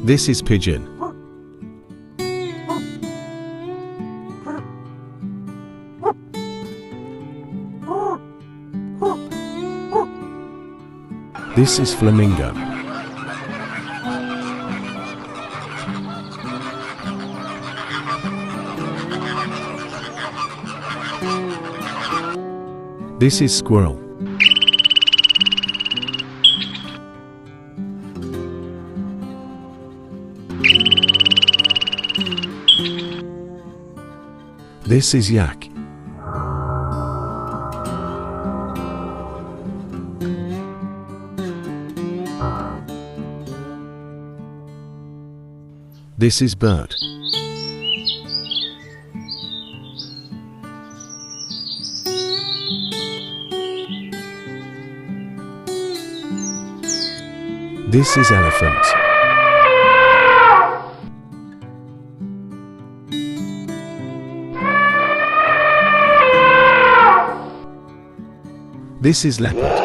This is pigeon. This is flamingo. This is squirrel. This is yak. This is bird. This is elephant. This is leopard.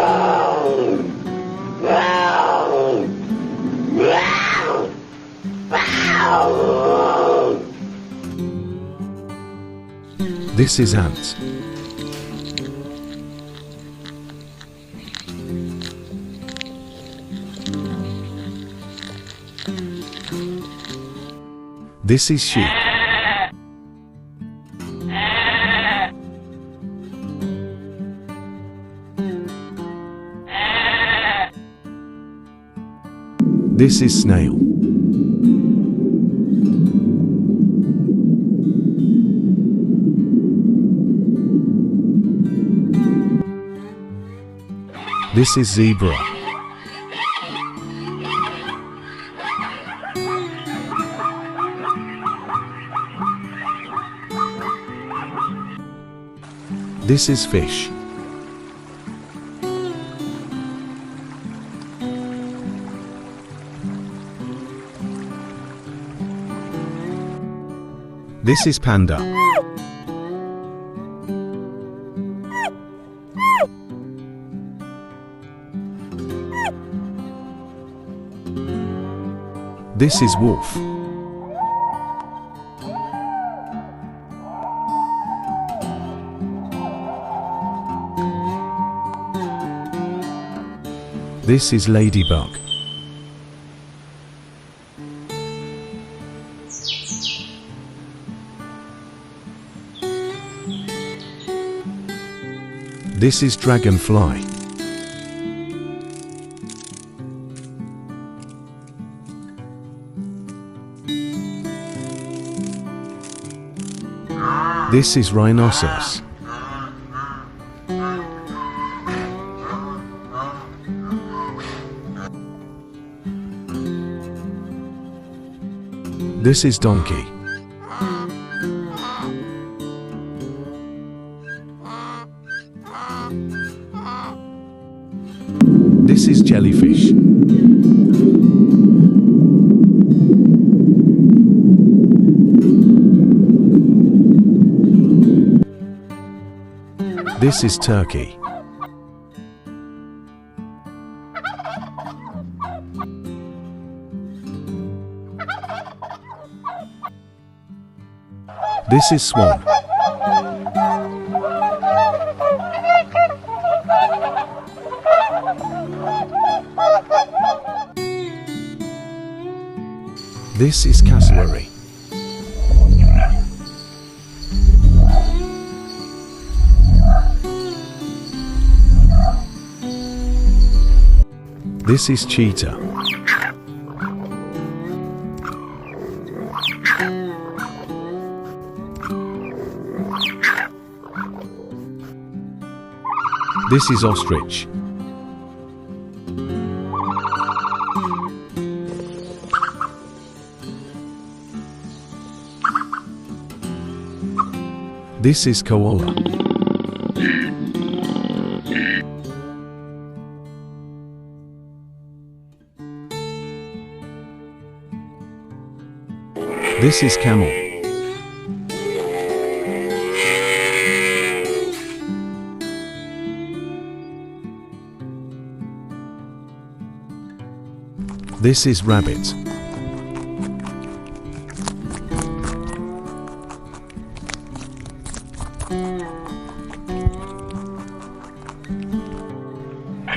This is ant. This is sheep. This is snail. This is zebra. This is fish. This is panda. This is wolf. This is ladybug. This is dragonfly. This is rhinoceros. This is donkey. This is jellyfish. This is turkey. This is swan. This is cassowary. This is cheetah. This is ostrich. This is koala. This is camel. This is rabbit.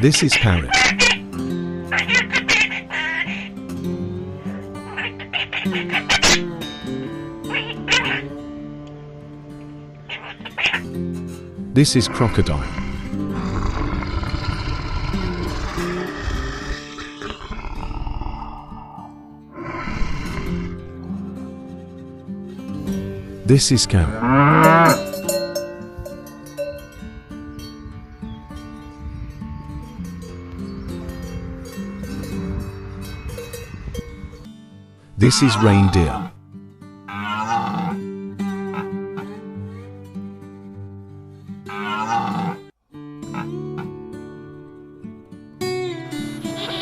This is parrot. This is crocodile. This is cow. This is reindeer.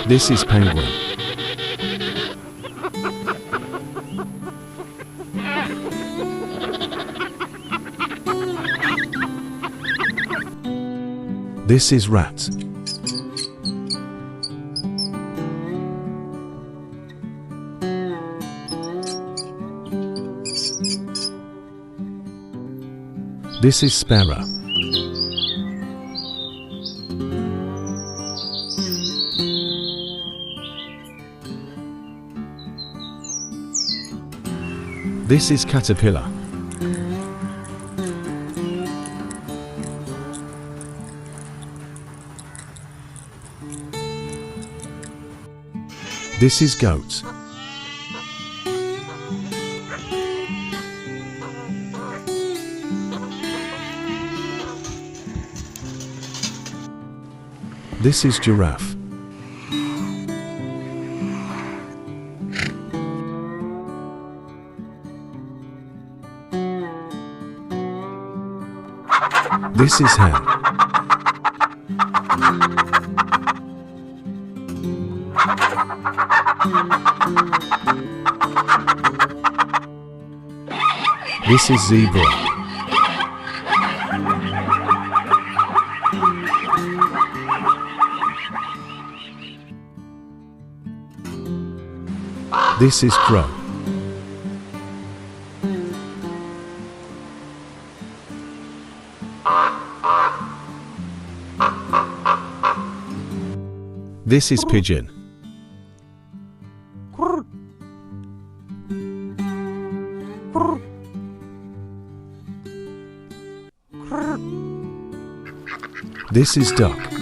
This is penguin. This is rat. This is sparrow. This is caterpillar. This is goat. This is giraffe. This is hen. This is zebra. This is crow. This is pigeon. This is duck.